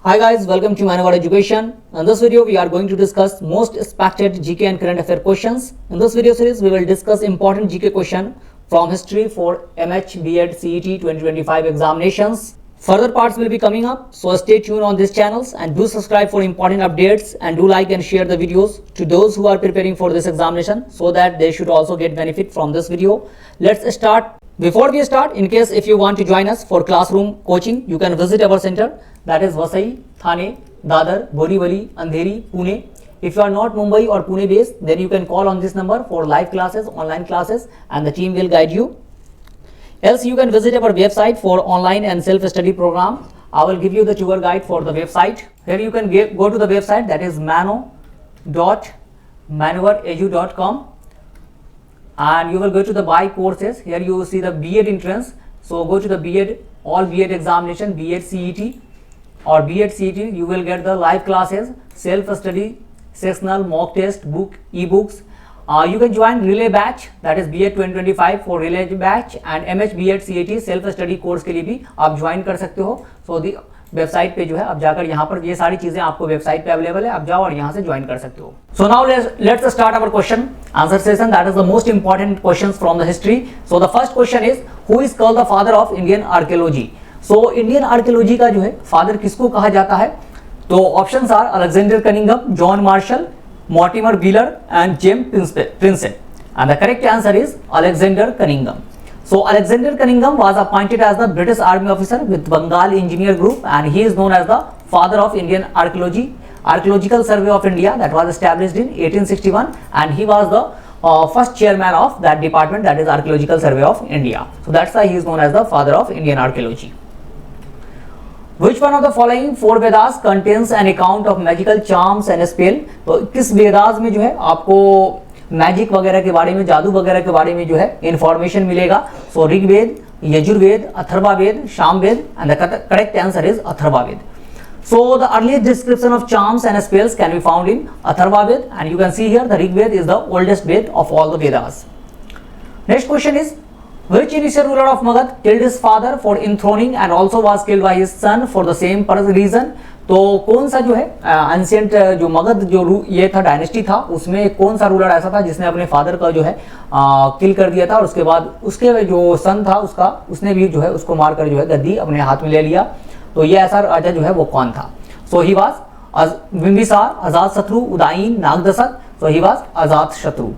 Hi guys, welcome to Manawad Education. In this video, we are going to discuss most expected GK and current affair questions. In this video series, we will discuss important GK question from history for MH B.Ed CET 2025 examinations. Further parts will be coming up, so stay tuned on these channels and do subscribe for important updates and do like and share the videos to those who are preparing for this examination so that they should also get benefit from this video. Let's start. Before we start, in case if you want to join us for classroom coaching, you can visit our center, that is Vasai, Thane, Dadar, Borivali, Andheri, Pune. If you are not Mumbai or Pune based, then you can call on this number for live classes, online classes, and the team will guide you. Else you can visit our website for online and self-study program. I will give you the tour guide for the website. Here you can go to the website, that is mano.manovaredu.com, and you will go to the buy courses. Here you will see the B.Ed entrance. So go to the B.Ed, all B.Ed examination, B.Ed CET or B.Ed CET. You will get the live classes, self-study, sectional, mock test, book, e-books. You can join relay batch, that is B.Ed 2025 for relay batch, and MH B.Ed CET self study course के लिए भी आप join कर सकते हो. सो दी website पे जो है आप जाकर यहाँ पर ये सारी चीजें आपको वेबसाइट पे अवेलेबल है, आप जाओ और यहाँ से ज्वाइन कर सकते हो. So now let's start our question answer session, that is the most important questions from the history. So the first question is who is called the father of Indian archaeology. So Indian archaeology का जो है father किसको कहा जाता है? तो options are Alexander Cunningham, John Marshall, Mortimer Wheeler and James Princeton, and the correct answer is Alexander Cunningham. So Alexander Cunningham was appointed as the British Army officer with Bengal Engineer Group, and he is known as the father of Indian archaeology. Archaeological Survey of India that was established in 1861, and he was the first chairman of that department, that is Archaeological Survey of India. So that's why he is known as the father of Indian archaeology. Which one of the following four Vedas contains an account of magical charms and spell? तो किस वेदास में जो है आपको magic वगैरह के बारे में, जादू वगैरह के बारे में जो है इंफॉर्मेशन मिलेगा? So Rigveda, Yajurveda, Atharvaveda, Samaveda, and the correct answer is Atharvaveda. So the earliest description of charms and spells can be found in Atharvaved, and you can see here the Rigved is the oldest Ved of all the Vedas. Next question is, which initial ruler of Magad killed his father for enthroning and also was killed by his son for the same reason? तो कौन सा जो है ancient जो मगध जो ये था dynasty था, उसमें कौन सा रूलर ऐसा था जिसने अपने फादर का जो है किल कर दिया था, और उसके बाद उसके जो सन था उसने भी जो है उसको मारकर जो है गद्दी अपने हाथ में ले लिया. तो ये ऐसा राजा जो है वो कौन था? So he was Bimbisara, Ajatashatru, Udayin, Nagadasaka. So he was Ajatashatru.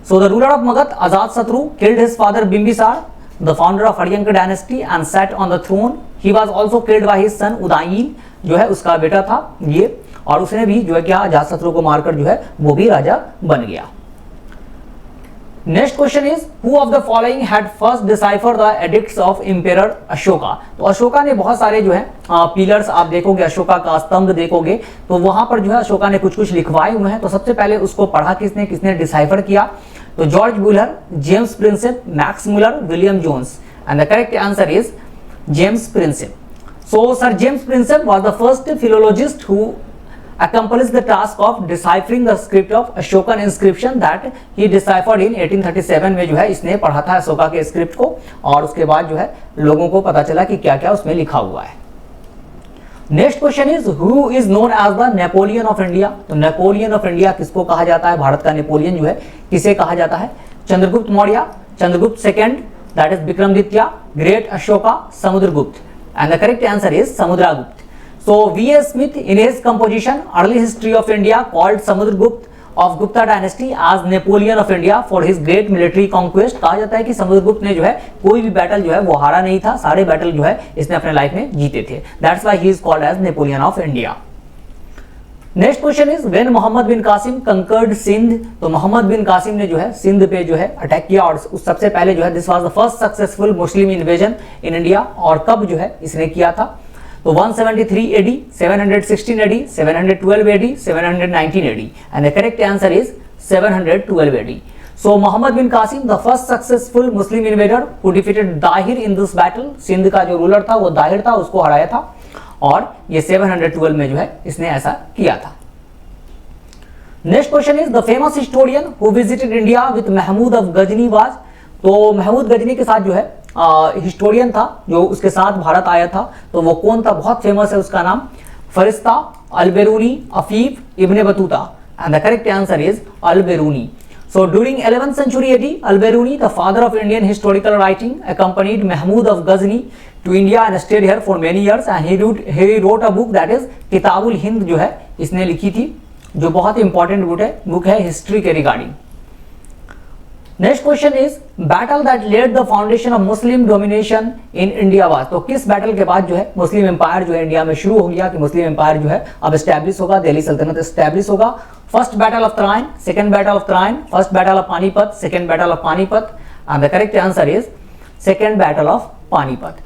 So the ruler of Magad, Ajatashatru, killed his father Bimbisar, the founder of Haryanka dynasty, and sat on the throne. He was also killed by his son Udayin, जो है उसका बेटा था ये, और उसने भी जो है क्या अजातशत्रु को मारकर जो है वो भी राजा बन गया. Next question is who of the following had first decipher the addicts of emperor Ashoka. तो अशोका ने बहुत सारे जो है पिलर्स आप देखोगे, अशोका का स्तंभ देखोगे तो वहां पर जो है अशोका ने कुछ लिखवाए हुए हैं. तो सबसे पहले उसको पढ़ा किसने डिसाइफर किया? तो George Buhler, James Prinsep, Max Muller, William Jones, and the correct answer is James Prinsep. So sir James Prinsep was the first philologist who accomplished the task of deciphering the script of Ashokan inscription that he deciphered in 1837 में जो है इसने पढ़ा था अशोका के script को, और उसके बाद जो है लोगों को पता चला कि क्या क्या उसमें लिखा हुआ है. Next question is who is known as the Napoleon of India. तो नेपोलियन ऑफ इंडिया किसको कहा जाता है? भारत का नेपोलियन जो है किसे कहा जाता है? Chandragupta Maurya, Chandragupta second, that is Vikramaditya, great Ashoka, Samudragupta, and the correct answer is Samudragupta. So V.S. Smith in his composition Early History of India called Samudragupta of Gupta dynasty as Napoleon of India for his great military conquest. कहा जाता है कि समुद्रगुप्त ने जो है कोई भी battle जो है वो हारा नहीं था, सारे बैटल जो है इसने अपने लाइफ में जीते थे. That's why he is called as Napoleon of India. Next question is when Mohammad bin Qasim conquered Sindh. तो मोहम्मद बिन कासिम ने जो है सिंध पे जो है अटैक किया, और उस सबसे पहले जो है this was the first successful Muslim invasion in India. और कब जो है इसने किया था? तो 173 AD, 716 AD, 712 AD, 719 AD, and the correct answer is 712 AD. So Muhammad bin Qasim, the first successful Muslim invader who defeated Dahir in this battle. Sindh का जो रूलर था वो दाहिर था, उसको हराया था, और ये 712 में जो है इसने ऐसा किया था. Next question is the famous historian who visited India with Mahmud of Ghazni was. तो महमूद गजनी के साथ जो है हिस्टोरियन था जो उसके साथ भारत आया था, तो वो कौन था? बहुत फेमस है उसका नाम Firishta, Alberuni, Afif, Ibn Battuta, and the correct answer is al-Biruni. So during 11th century AD, al-Biruni, the father of Indian historical writing, accompanied Mahmud of Ghazni to India and stayed here for many years, and he wrote a book that is Kitabul Hind जो है इसने लिखी थी, जो बहुत important book है history के regarding. Next question is battle that led the foundation of Muslim domination in India was. तो किस बैटल के बाद जो है मुस्लिम एम्पायर जो है इंडिया में शुरू हो गया, कि मुस्लिम एम्पायर जो है अब एस्टैब्लिश होगा, दिल्ली सल्तनत एस्टैब्लिश होगा। First battle of Tarain, second battle of Tarain, first battle of Panipat, second battle of Panipat, and the correct answer is second battle of Panipat,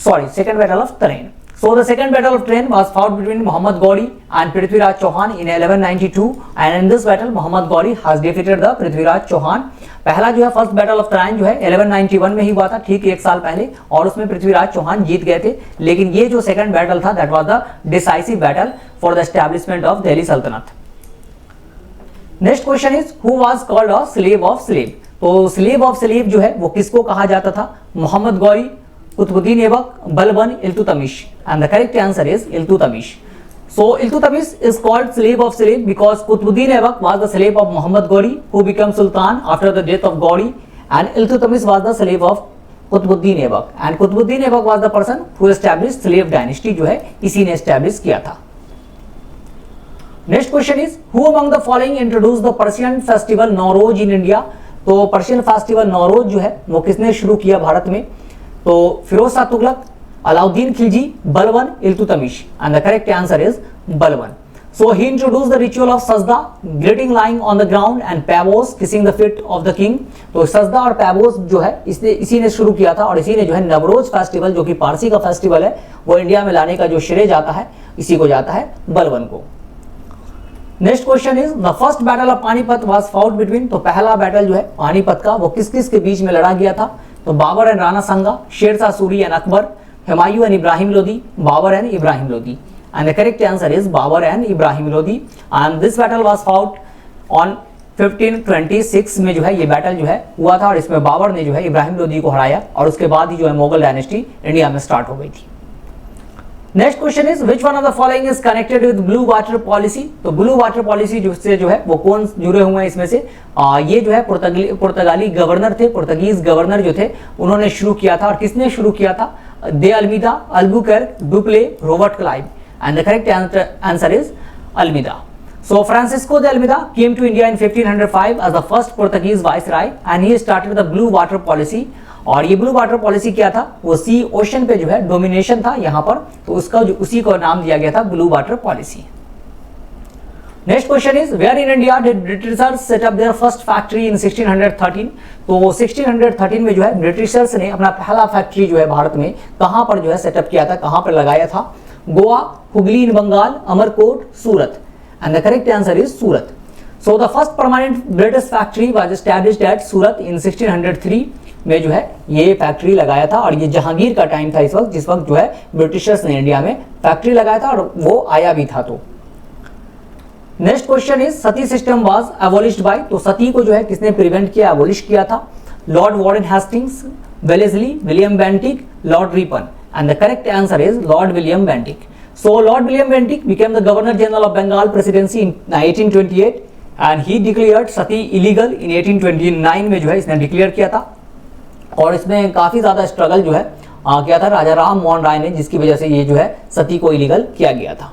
sorry second battle of Tarain. So the second battle of Tarain was fought between Muhammad Ghori and Prithviraj Chauhan in 1192, and in this battle Muhammad Ghori has defeated the Prithviraj Chauhan। पहला जो है first battle of Tarain जो है 1191 में ही हुआ था, ठीक एक साल पहले, और उसमें पृथ्वीराज चौहान जीत गए थे। लेकिन ये जो सेकंड बैटल था that was the decisive battle for the establishment of Delhi Sultanate. Next question is who was called a slave of slave. तो स्लेव ऑफ स्लेव जो है वो किसको कहा जाता था? Mohammad Ghori, Qutubuddin Aibak, Balban, Iltutmish, and the correct answer is Iltutmish. So Iltutmish is called slave of slave because Qutbuddin Aibak was the slave of Muhammad Ghori who became sultan after the death of Ghori, and Iltutmish was the slave of Qutbuddin Aibak, and Qutbuddin Aibak was the person who established slave dynasty जो है इसी ने establish किया था। Next question is who among the following introduced the Persian festival Nowruz in India। तो Persian festival Nowruz जो है वो किसने शुरू किया भारत में? तो Firoz Shah Tughlaq, Alauddin Khilji, Balban, Iltutmish, and the correct answer is Balban. So he introduced the ritual of sajda, greeting lying on the ground, and pavos, kissing the feet of the king। तो सजदा और पैवोस जो है इसी ने शुरू किया था, और इसी ने जो है नवरोज फेस्टिवल जो कि पारसी का फेस्टिवल है वो इंडिया में लाने का जो श्रेय जाता है इसी को जाता है बलबन को। Next question is the first battle of Panipat was fought between. तो पहला बैटल जो है पानीपत का वो किस किस के बीच में लड़ा गया था? तो Babar and Rana Sanga, Sher Shah Suri and Akbar, Humayun and Ibrahim Lodi, Babur and Ibrahim Lodi, and the correct answer is Babur and Ibrahim Lodi. And this battle was fought on 1526 में जो है ये बैटल जो है हुआ था, और इसमें बाबर ने जो है इब्राहिम लोदी को हराया, और उसके बाद ही जो है मुगल डायनेस्टी इंडिया में स्टार्ट हो गई थी। Next question is which one of the following is connected with blue water policy. तो ब्लू वाटर पॉलिसी से जो है वो कौन जुड़े हुए हैं इसमें से? ये जो है पुर्तगाली गवर्नर थे, पुर्तगीज गवर्नर जो थे उन्होंने शुरू किया था। और किसने शुरू किया था? De Almeida, Albuquerque, Dupleix, Robert Clive, and the correct answer is Almeida. So Francisco de Almeida came to India in 1505 as the first Portuguese viceroy, and he started the blue water policy। और ये blue water policy क्या था? वो सी ocean पे जो है domination था यहाँ पर, तो उसका जो उसी को नाम दिया गया था blue water policy. Next question is where in India did Britishers set up their first factory in 1613। तो 1613 में जो है ब्रिटिशर्स ने अपना पहला फैक्ट्री जो है भारत में कहाँ पर जो है सेटअप किया था, कहाँ पर लगाया था? Goa, Hooghly in Bengal, Amarkot, Surat, and the correct answer is Surat. So the first permanent British factory was established at Surat in 1603 में जो है ये फैक्ट्री लगाया था, और ये जहांगीर का टाइम था इस वक्त, जिस वक्त जो है ब्रिटिशर्स ने इंडिया में फैक्ट्री लगाया था, और वो आया भी था। तो next question is sati system was abolished by. तो सती को जो है किसने प्रिवेंट किया, एबॉलिश किया था? Lord Warren Hastings, Wellesley, William Bentinck, Lord Ripon, and the correct answer is Lord William Bentinck. So Lord William Bentinck became the Governor General of Bengal Presidency in 1828, and he declared Sati illegal in 1829 में जो है इसने declare किया था, और इसमें काफी ज्यादा स्ट्रगल जो है किया था राजा राम मोहन राय ने, जिसकी वजह से ये जो है सती को इलीगल किया गया था।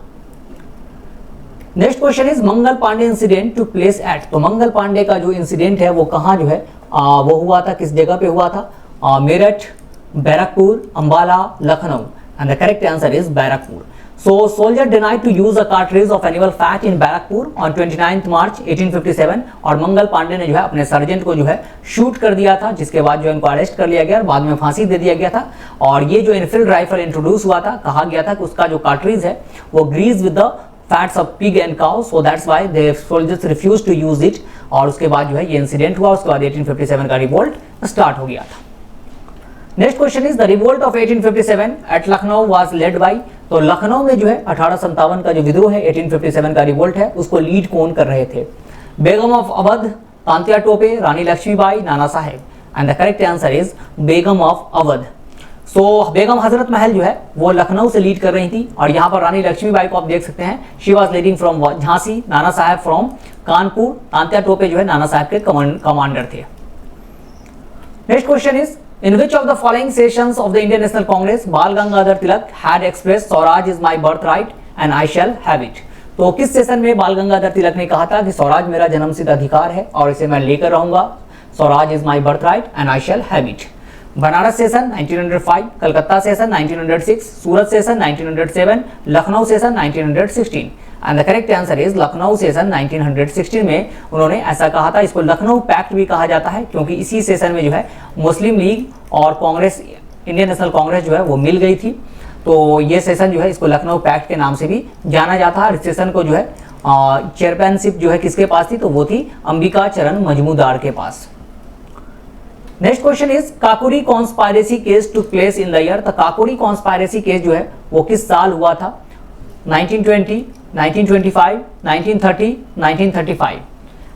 Next question is Mangal Pandey incident took place at. तो मंगल पांडे का जो इंसिडेंट है वो कहाँ जो है वो हुआ था, किस जगह पे हुआ था? Meerut, Barrackpore, Ambala, Lucknow, and the correct answer is Barrackpore. So soldier denied to use a cartridge of animal fat in Barakpur on 29th March 1857, और मंगल पांडे ने जो है अपने सर्जेंट को जो है शूट कर दिया था, जिसके बाद जो इनको अरेस्ट कर लिया गया और बाद में फांसी दे दिया गया था। और ये जो इनफील्ड राइफल इंट्रोड्यूस हुआ था, कहा गया था कि उसका जो कार्ट्रिज है वो grease with the fats of pig and cow, so that's why the soldiers refuse to use it. और उसके बाद जो है ये इंसिडेंट हुआ, उसके बाद 1857 का रिवोल्ट स्टार्ट हो गया था। Next question is the revolt of 1857 at Lucknow was led by. तो लखनऊ में जो है 1857 का जो विद्रोह है 1857 का रिवोल्ट है, उसको लीड कौन कर रहे थे? Begum of Awadh, Tantya Tope, Rani Laxmibai, Nana Saheb, and the correct answer is Begum of Awadh. So Begum Hazrat Mahal जो है वो लखनऊ से लीड कर रही थी, और यहाँ पर रानी लक्ष्मीबाई को आप देख सकते हैं, she was leading from Jhansi, नाना साहब फ्रॉम कानपुर, तांत्या टोपे जो है नाना साहब के कमांडर थे। Next question is in which of the following sessions of the Indian National Congress Bal Gangadhar Tilak had expressed Swaraj is my birthright and I shall have it. तो किस session में बाल गंगाधर तिलक ने कहा था कि स्वराज मेरा जन्मसिद्ध अधिकार है और इसे मैं लेकर रहूंगा, Swaraj is my birthright and I shall have it. Banaras session 1905, Calcutta session 1906, Surat session 1907, Lucknow session 1916 and the correct answer is Lucknow session 1916 में उन्होंने ऐसा कहा था। इसको लखनऊ पैक्ट भी कहा जाता है क्योंकि इसी सेशन में जो है मुस्लिम लीग और कांग्रेस, इंडियन नेशनल कांग्रेस जो है वो मिल गई थी, तो ये सेशन जो है इसको लखनऊ पैक्ट के नाम से भी जाना जाता है। इस सेशन को जो है चेयरमैनशिप जो है किसके पास थी, तो वो थी अंबिका चरण मजमूदार के पास। Next question is Kakori conspiracy case took place in the year. तो काकोरी कॉन्स्पायरेसी केस जो है वो किस साल हुआ था, 1920, 1925, 1930, 1935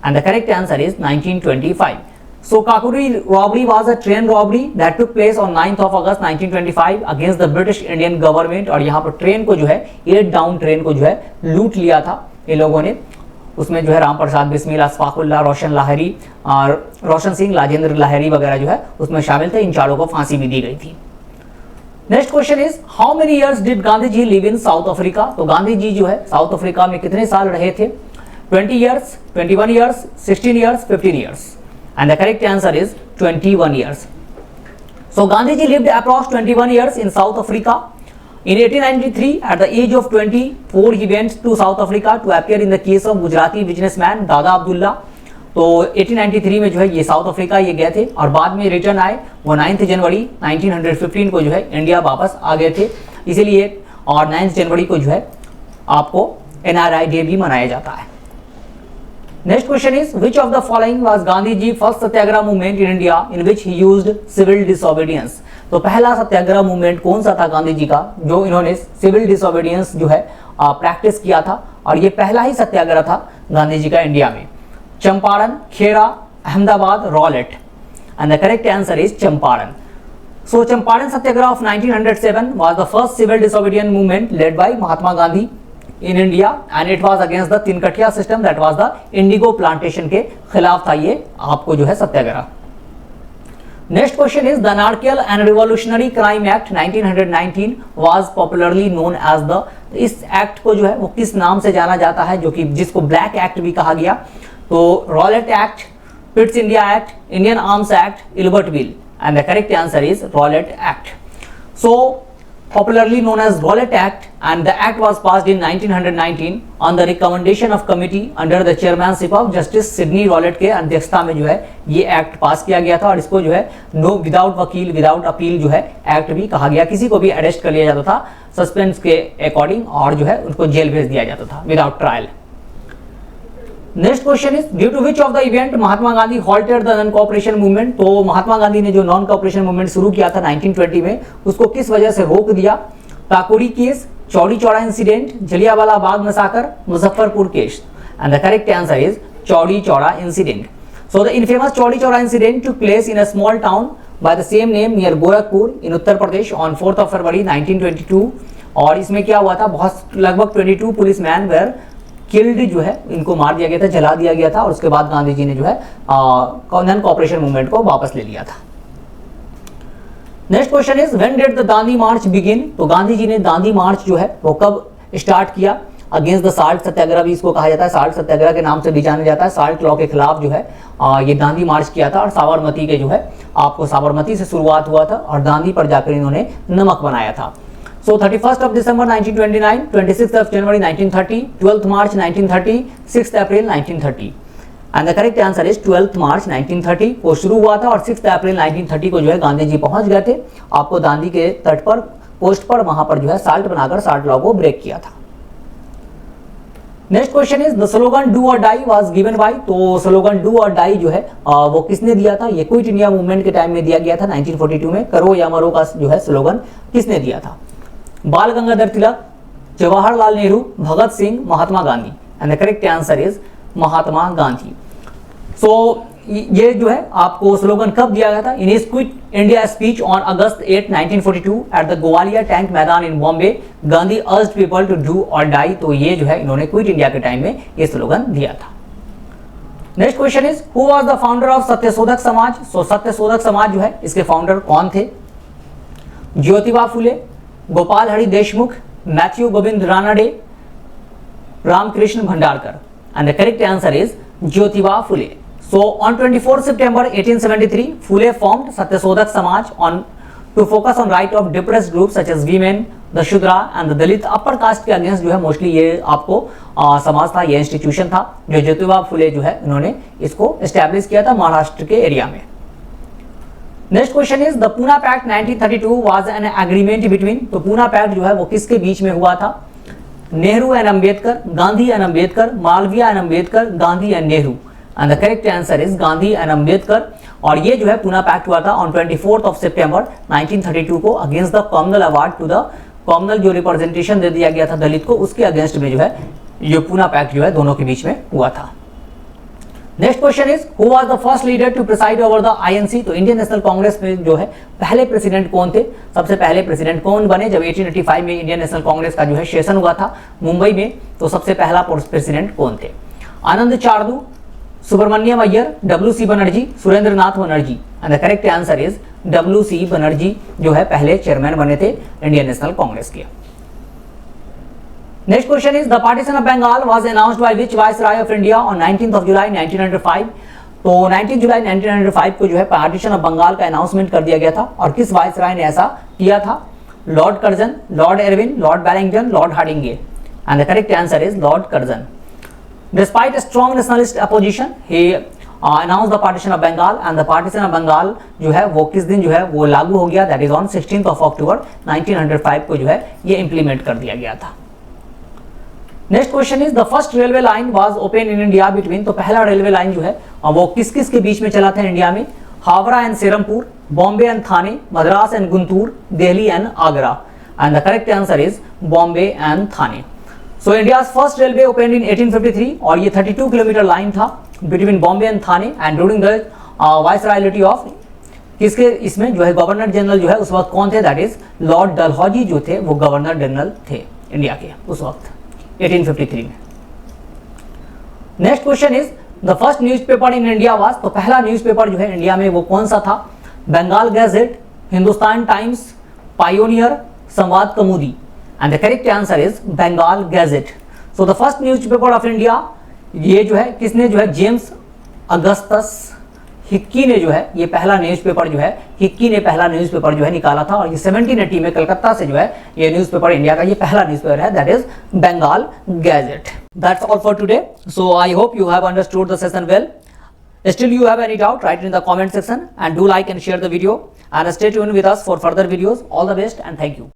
and the correct answer is 1925। So Kakuri robbery was a train robbery that took place on 9th of August 1925 against the British Indian government, और यहाँ पर ट्रेन को जो है 8 डाउन ट्रेन को जो है लूट लिया था इन लोगों ने। उसमें जो है राम प्रसाद बिस्मिल, अशफाकुल्लाह, रोशन लाहिरी और रोशन सिंह, राजेंद्र लाहिरी वगैरह जो है उसमें शामिल थे। इन चारों को फांसी भी दी गई थी। Next question is how many years did Gandhi ji live in South Africa. तो गांधी जी जो है साउथ अफ्रीका में कितने साल रहे थे, 20 years, 21 years, 16 years, 15 years and the correct answer is 21 years. So Gandhi ji lived approx 21 years in South Africa. In 1893, at the age of 24, he went to South Africa to appear in the case of Gujarati businessman दादा अब्दुल्ला। तो 1893 में जो है ये south Africa ये गए थे और बाद में रिटर्न आए। वो 9 जनवरी 1915 को जो है इंडिया वापस आ गए थे, इसीलिए और 9 जनवरी को जो है आपको NRI डे भी मनाया जाता है। Next question is which of the following was Gandhi ji first satyagraha movement in India in which he used civil disobedience. तो पहला सत्याग्रह मूवमेंट कौन सा था गांधी जी का जो इन्होंने सिविल डिसोबीडियंस जो है प्रैक्टिस किया था, और ये पहला ही सत्याग्रह था गांधी जी का इंडिया में। Champaran, Kheda, Ahmedabad, Rowlatt and the correct answer is Champaran. So Champaran Satyagraha of 1907 was the first civil disobedience movement led by Mahatma Gandhi in India, and it was against the Tinkatia system, that was the indigo plantation के खिलाफ था ये आपको जो है Satyagraha. Next question is the anarchical and revolutionary crime act 1919 was popularly known as the. इस act को जो है वो किस नाम से जाना जाता है, जो कि जिसको ब्लैक एक्ट भी कहा गया। तो Rowlatt act, Pitt's India act, Indian arms act, Ilbert bill and the correct answer is Rowlatt Act. So popularly known as Rowlatt Act, and the act was passed in 1919 on the recommendation of committee under the chairmanship of Justice Sidney Rowlatt के अध्यक्षता में जो है ये act पास किया गया था, और इसको जो है नो विदाउट वकील विदाउट अपील जो है एक्ट भी कहा गया। किसी को भी अरेस्ट कर लिया जाता था सस्पेंस के अकॉर्डिंग, और जो है उनको जेल भेज दिया जाता था without trial. Next question is due to which of the event Mahatma Gandhi halted the non cooperation movement. तो महात्मा गांधी ने जो नॉन कोऑपरेशन मूवमेंट शुरू किया था 1920 में, उसको किस वजह से रोक दिया। काकोरी केस, चौड़ी चौड़ा incident, Jallianwala Bagh massacre, Muzaffarpur case and the correct answer is चौड़ी चौड़ा इंसिडेंट। सो द इनफेमस चौड़ी चौड़ा incident took place in a small town by the same name near Gorakhpur in Uttar Pradesh on 4 फरवरी 1922। और इसमें क्या हुआ था, बहुत लगभग 22 पुलिस मैन वेर किल्ड जो है इनको मार दिया गया था, जला दिया गया था, और उसके बाद गांधी जी ने जो है नॉन कोऑपरेशन मूवमेंट को वापस ले लिया था। Next question is when did the Dandi March begin. तो गांधी जी ने दांडी मार्च जो है वो कब स्टार्ट किया। अगेंस्ट द साल्ट सत्याग्रह भी इसको कहा जाता है, साल्ट सत्याग्रह के नाम से भी जाना जाता है। साल्ट लॉ के खिलाफ जो है ये दांडी मार्च किया था, और साबरमती के जो है आपको साबरमती से शुरुआत हुआ था और दांडी पर जाकर इन्होंने नमक बनाया था। So 31st of December 1929, 26th of January 1930, 12th March 1930, 6th April 1930 and the correct answer is 12th March 1930 को शुरू हुआ था, और 6th April 1930 को जो है गांधी जी पहुंच गए थे आपको दांडी के तट पर पोस्ट पर, वहां पर जो है साल्ट बनाकर साल्ट लॉ को ब्रेक किया था। Next question is the slogan do or die was given by. तो स्लोगन डू और डाई जो है वो किसने दिया था, ये क्विट इंडिया मूवमेंट के टाइम में दिया गया था 1942 में। करो या मरो का जो है स्लोगन किसने दिया था, Bal Gangadhar Tilak, Jawaharlal Nehru, Bhagat Singh, Mahatma Gandhi and the correct answer is Mahatma Gandhi. So ये जो है आपको स्लोगन कब दिया गया था? In his quit India speech on August 8, 1942 at the Gwalior tank maidan in Bombay, Gandhi urged people to do or die. तो ये जो है इन्होंने क्विट इंडिया के टाइम में ये स्लोगन दिया था। Next question is who was the founder of Satyashodhak Samaj? सो सत्यशोधक समाज जो है इसके फाउंडर कौन थे? Jyotiba Phule, Gopal Hari Deshmukh, Matthew Govind Ranade, Ramakrishna Bhandarkar. And the correct answer is Jyotiba Phule. So on 24 September 1873, Phule formed Satyasodhak Samaj to focus on right of depressed groups such as women, the Shudra and the Dalit upper caste के against जो है mostly ये आपको समाज था, ये institution था जो ज्योतिबा फुले जो है इन्होंने इसको एस्टैब्लिश किया था महाराष्ट्र के एरिया में। Next question is the Poona pact 1932 was an agreement between. तो पूना पैक्ट जो है वो किसके बीच में हुआ था? Nehru and Ambedkar, Gandhi and Ambedkar, Malviya and Ambedkar, Gandhi and Nehru. And the correct answer is Gandhi and Ambedkar. और ये जो है पूना पैक्ट हुआ था ऑन 24 सितंबर 1932 को against the communal award to the communal जो रिप्रेजेंटेशन दे दिया गया था दलित को, उसके अगेंस्ट में जो है ये पूना पैक्ट जो है दोनों के बीच में हुआ था। Next question is who was the first leader to preside over the INC? तो इंडियन नेशनल कांग्रेस में जो है पहले प्रेसिडेंट कौन थे? सबसे पहले प्रेसिडेंट कौन बने? जब 1885 में इंडियन नेशनल कांग्रेस का जो है सेशन हुआ था मुंबई में, तो सबसे पहला प्रेसिडेंट कौन थे? Anand Charlu, Subramania Iyer, W C. Banerjee, Surendra Nath Banerjee. And the correct answer is W C. Banerjee जो है पहले चेयरमैन बने थे इंडियन नेशनल कांग्रेस के। Next question is the partition of Bengal was announced by which viceroy of India on 19 जुलाई 1905? तो 19 जुलाई 1905 को जो है पार्टीशन ऑफ बंगाल का अनाउंसमेंट कर दिया गया था और किस वाइसरॉय ने ऐसा किया था? Lord Curzon, Lord Irwin, Lord Barrington, Lord Hardinge. And the correct answer is Lord Curzon. Despite a strong nationalist opposition, he announced the partition of Bengal and the partition of Bengal जो है वो किस दिन जो है वो लागू हो गया? That is on 16 अक्टूबर 1905 को जो है ये इम्प्लीमेंट कर दिया गया था। Next question is the first railway line was open in India between. तो पहला रेलवे लाइन जो है वो किस किस के बीच में चला था इंडिया में? Howrah and Serampore, Bombay and Thane, Madras and Guntur, Delhi and Agra. And the correct answer is Bombay and Thane. So India first railway open in 1853 और ये 32 किलोमीटर लाइन था between Bombay and Thane and during the viceroyalty of किसके इसमें जो है गवर्नर जनरल जो है उस वक्त कौन थे? दैट इज लॉर्ड डलहौजी जो थे वो गवर्नर जनरल थे इंडिया के उस वक्त 1853 में। Next question is the first newspaper in India was. तो पहला न्यूज़पेपर जो है इंडिया में वो कौन सा था? Bengal Gazette, Hindustan Times, Pioneer, Sambad Kaumudi. And the correct answer is Bengal Gazette. So the first newspaper of India ये जो है किसने जो है जेम्स अगस्टस हिक्की ने जो है ये पहला न्यूज़पेपर जो है हिक्की ने पहला न्यूज़पेपर जो है निकाला था और ये 1780 में कलकत्ता से जो है ये न्यूज़पेपर इंडिया का ये पहला न्यूज़पेपर है that is Bengal gazette. That's all for today. So I hope you have understood the session well. Still you have any doubt, write it in the comment section and do like and share the video and stay tuned with us for further videos. All the best and thank you.